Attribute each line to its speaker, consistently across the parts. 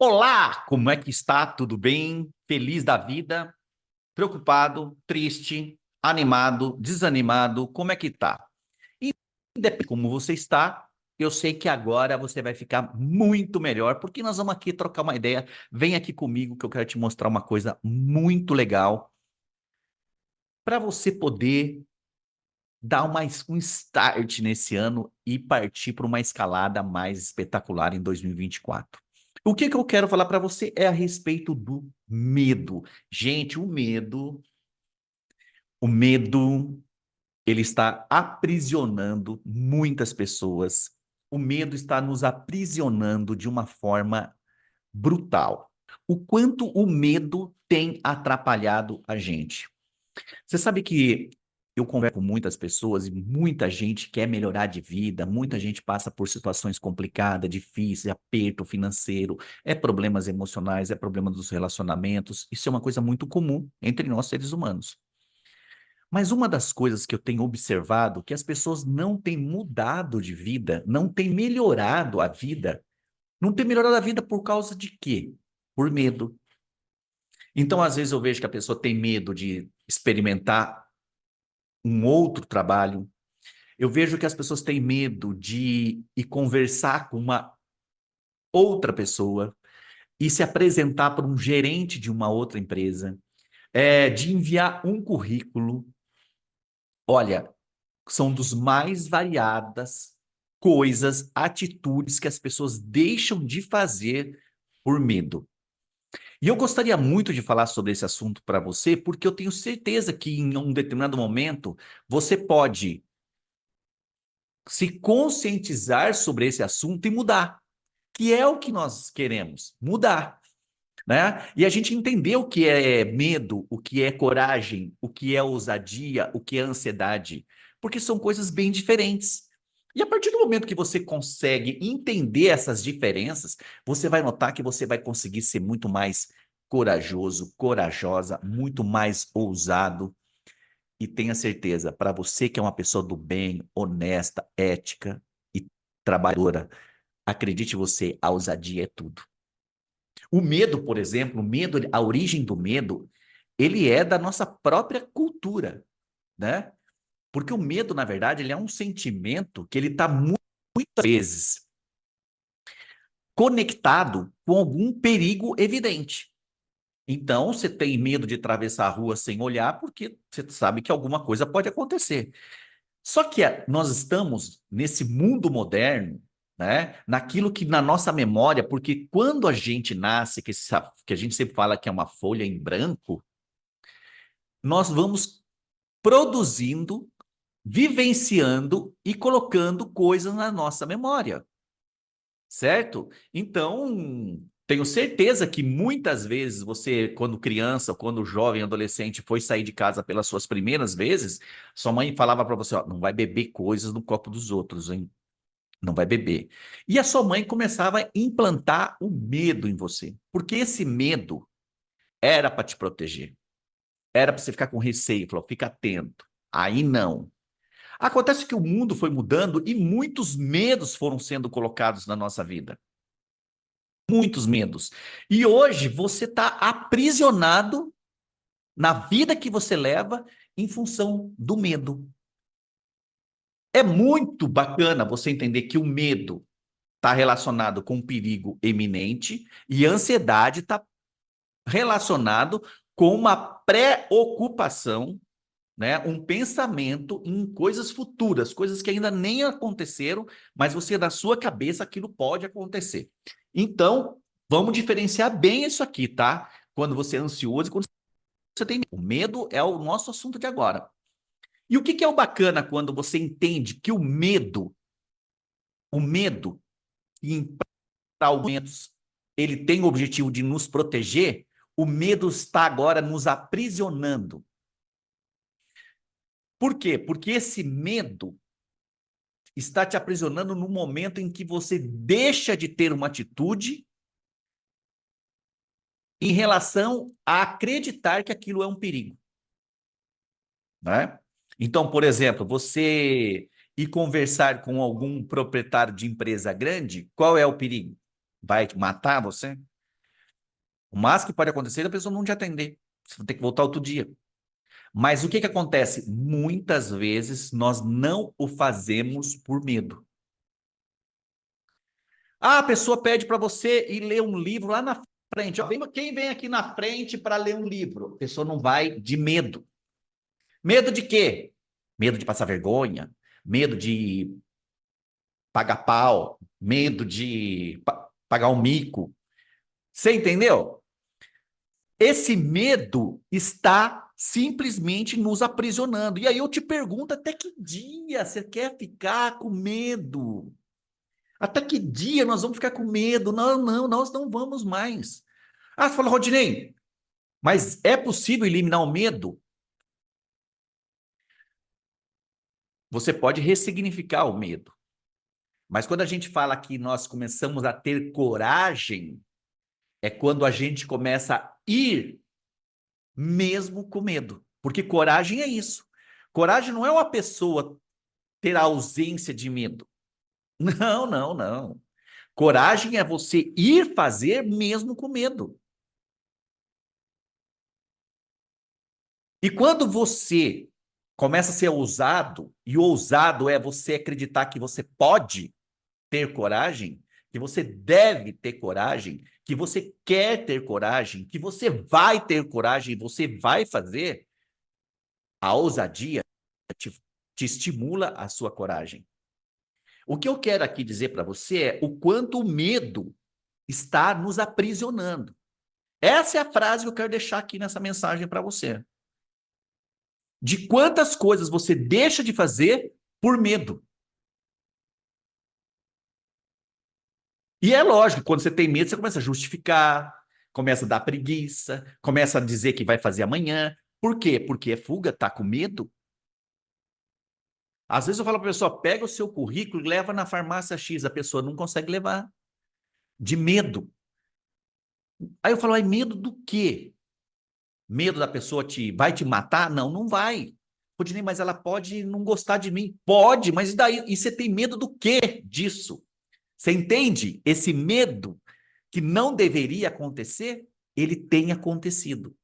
Speaker 1: Olá, como é que está? Tudo bem? Feliz da vida? Preocupado? Triste? Animado? Desanimado? Como é que tá? Independente de como você está, eu sei que agora você vai ficar muito melhor, porque nós vamos aqui trocar uma ideia. Vem aqui comigo que eu quero te mostrar uma coisa muito legal para você poder dar um start nesse ano e partir para uma escalada mais espetacular em 2024. O que eu quero falar para você é a respeito do medo. Gente, o medo, ele está aprisionando muitas pessoas. O medo está nos aprisionando de uma forma brutal. O quanto o medo tem atrapalhado a gente. Você sabe que eu converso com muitas pessoas e muita gente quer melhorar de vida, muita gente passa por situações complicadas, difíceis, aperto financeiro, problemas emocionais, problema dos relacionamentos. Isso é uma coisa muito comum entre nós seres humanos. Mas uma das coisas que eu tenho observado é que as pessoas não têm mudado de vida, não têm melhorado a vida. Não têm melhorado a vida por causa de quê? Por medo. Então, às vezes eu vejo que a pessoa tem medo de experimentar um outro trabalho. Eu vejo que as pessoas têm medo de ir conversar com uma outra pessoa e se apresentar para um gerente de uma outra empresa, de enviar um currículo. Olha, são dos mais variadas coisas, atitudes que as pessoas deixam de fazer por medo. E eu gostaria muito de falar sobre esse assunto para você, porque eu tenho certeza que em um determinado momento você pode se conscientizar sobre esse assunto e mudar, que é o que nós queremos, mudar, né? E a gente entender o que é medo, o que é coragem, o que é ousadia, o que é ansiedade, porque são coisas bem diferentes. E a partir do momento que você consegue entender essas diferenças, você vai notar que você vai conseguir ser muito mais corajoso, corajosa, muito mais ousado. E tenha certeza, para você que é uma pessoa do bem, honesta, ética e trabalhadora, acredite você, a ousadia é tudo. O medo, por exemplo, o medo, a origem do medo, ele é da nossa própria cultura, né? Porque o medo, na verdade, ele é um sentimento que ele está muitas vezes conectado com algum perigo evidente. Então, você tem medo de atravessar a rua sem olhar, porque você sabe que alguma coisa pode acontecer. Só que nós estamos nesse mundo moderno, né? Naquilo que na nossa memória, porque quando a gente nasce, que a gente sempre fala que é uma folha em branco, nós vamos produzindo, vivenciando e colocando coisas na nossa memória, certo? Então, tenho certeza que muitas vezes você, quando criança, quando jovem, adolescente, foi sair de casa pelas suas primeiras vezes, sua mãe falava para você, ó, não vai beber coisas no copo dos outros, hein? Não vai beber. E a sua mãe começava a implantar o medo em você, porque esse medo era para te proteger, era para você ficar com receio, falou, fica atento. Aí não. Acontece que o mundo foi mudando e muitos medos foram sendo colocados na nossa vida. Muitos medos. E hoje você está aprisionado na vida que você leva em função do medo. É muito bacana você entender que o medo está relacionado com um perigo eminente e a ansiedade está relacionado com uma preocupação, né? Um pensamento em coisas futuras, coisas que ainda nem aconteceram, mas você, na sua cabeça, aquilo pode acontecer. Então, vamos diferenciar bem isso aqui, tá? Quando você é ansioso e quando você tem medo. O medo é o nosso assunto de agora. E o que que é o bacana quando você entende que o medo, em momentos, ele tem o objetivo de nos proteger, o medo está agora nos aprisionando. Por quê? Porque esse medo está te aprisionando no momento em que você deixa de ter uma atitude em relação a acreditar que aquilo é um perigo, né? Então, por exemplo, você ir conversar com algum proprietário de empresa grande, qual é o perigo? Vai matar você? O máximo que pode acontecer é a pessoa não te atender. Você vai ter que voltar outro dia. Mas o que que acontece? Muitas vezes nós não o fazemos por medo. Ah, a pessoa pede para você ir ler um livro lá na frente. Ó, quem vem aqui na frente para ler um livro? A pessoa não vai de medo. Medo de quê? Medo de passar vergonha, medo de pagar pau, medo de pagar um mico. Você entendeu? Esse medo está simplesmente nos aprisionando. E aí eu te pergunto, até que dia você quer ficar com medo? Até que dia nós vamos ficar com medo? Não, não, nós não vamos mais. Ah, você falou, Rodinei, mas é possível eliminar o medo? Você pode ressignificar o medo. Mas quando a gente fala que nós começamos a ter coragem, é quando a gente começa a ir mesmo com medo. Porque coragem é isso. Coragem não é uma pessoa ter a ausência de medo. Não, não, não. Coragem é você ir fazer mesmo com medo. E quando você começa a ser ousado, e ousado é você acreditar que você pode ter coragem, que você deve ter coragem, que você quer ter coragem, que você vai ter coragem e você vai fazer, a ousadia te, te estimula a sua coragem. O que eu quero aqui dizer para você é o quanto o medo está nos aprisionando. Essa é a frase que eu quero deixar aqui nessa mensagem para você. De quantas coisas você deixa de fazer por medo. E é lógico, quando você tem medo, você começa a justificar, começa a dar preguiça, começa a dizer que vai fazer amanhã. Por quê? Porque é fuga, tá com medo. Às vezes eu falo para a pessoa, pega o seu currículo e leva na farmácia X, a pessoa não consegue levar, de medo. Aí eu falo, ai, medo do quê? Medo da pessoa vai te matar? Não, não vai. Rodinei, mas ela pode não gostar de mim. Pode, mas e daí? E você tem medo do quê disso? Você entende? Esse medo que não deveria acontecer, ele tem acontecido.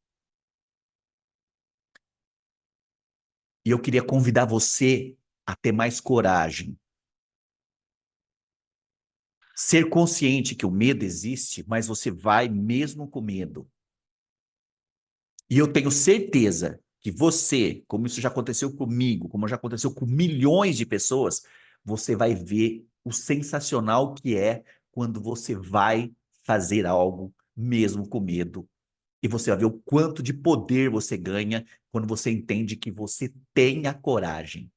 Speaker 1: E eu queria convidar você a ter mais coragem. Ser consciente que o medo existe, mas você vai mesmo com medo. E eu tenho certeza que você, como isso já aconteceu comigo, como já aconteceu com milhões de pessoas, você vai ver o sensacional que é quando você vai fazer algo mesmo com medo. E você vai ver o quanto de poder você ganha quando você entende que você tem a coragem.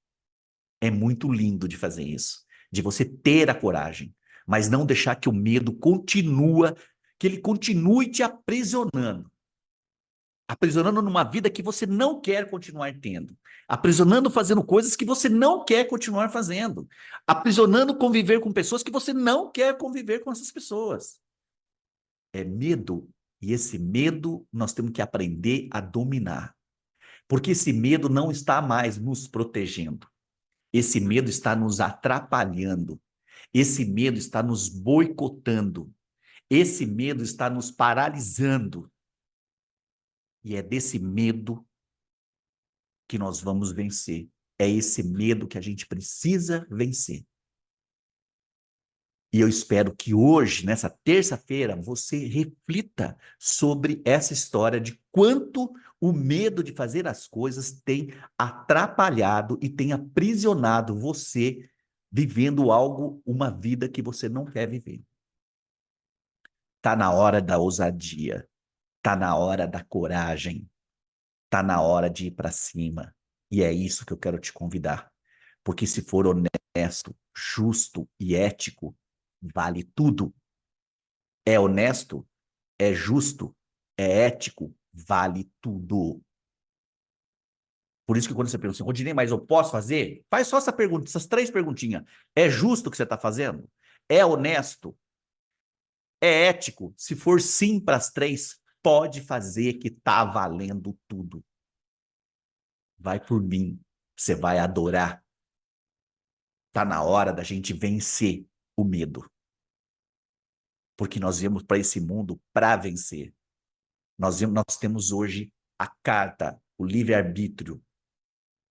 Speaker 1: É muito lindo de fazer isso, de você ter a coragem, mas não deixar que o medo continua, que ele continue te aprisionando. Aprisionando numa vida que você não quer continuar tendo. Aprisionando fazendo coisas que você não quer continuar fazendo. Aprisionando conviver com pessoas que você não quer conviver com essas pessoas. É medo. E esse medo nós temos que aprender a dominar. Porque esse medo não está mais nos protegendo. Esse medo está nos atrapalhando. Esse medo está nos boicotando. Esse medo está nos paralisando. E é desse medo que nós vamos vencer. É esse medo que a gente precisa vencer. E eu espero que hoje, nessa terça-feira, você reflita sobre essa história de quanto o medo de fazer as coisas tem atrapalhado e tem aprisionado você vivendo algo, uma vida que você não quer viver. Tá na hora da ousadia, tá na hora da coragem, tá na hora de ir para cima. E é isso que eu quero te convidar. Porque se for honesto, justo e ético, vale tudo. É honesto, é justo, é ético, vale tudo. Por isso que quando você pergunta assim, Rodinei, mas eu posso fazer? Faz só essa pergunta, essas três perguntinhas. É justo o que você está fazendo? É honesto? É ético? Se for sim para as três, pode fazer que tá valendo tudo. Vai por mim, você vai adorar. Tá na hora da gente vencer o medo. Porque nós viemos para esse mundo para vencer. Nós temos hoje a carta, o livre-arbítrio,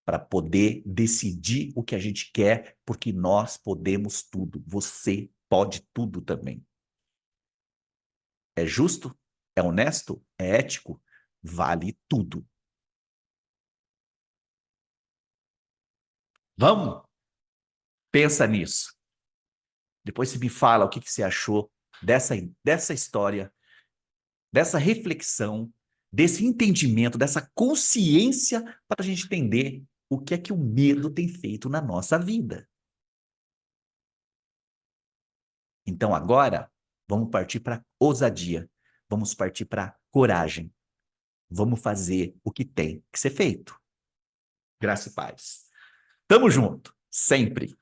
Speaker 1: para poder decidir o que a gente quer, porque nós podemos tudo. Você pode tudo também. É justo? É honesto? É ético? Vale tudo. Vamos? Pensa nisso. Depois você me fala o que você achou dessa história, dessa reflexão, desse entendimento, dessa consciência para a gente entender o que é que o medo tem feito na nossa vida. Então agora, vamos partir para ousadia, vamos partir para coragem, vamos fazer o que tem que ser feito. Graça e paz. Tamo junto, sempre.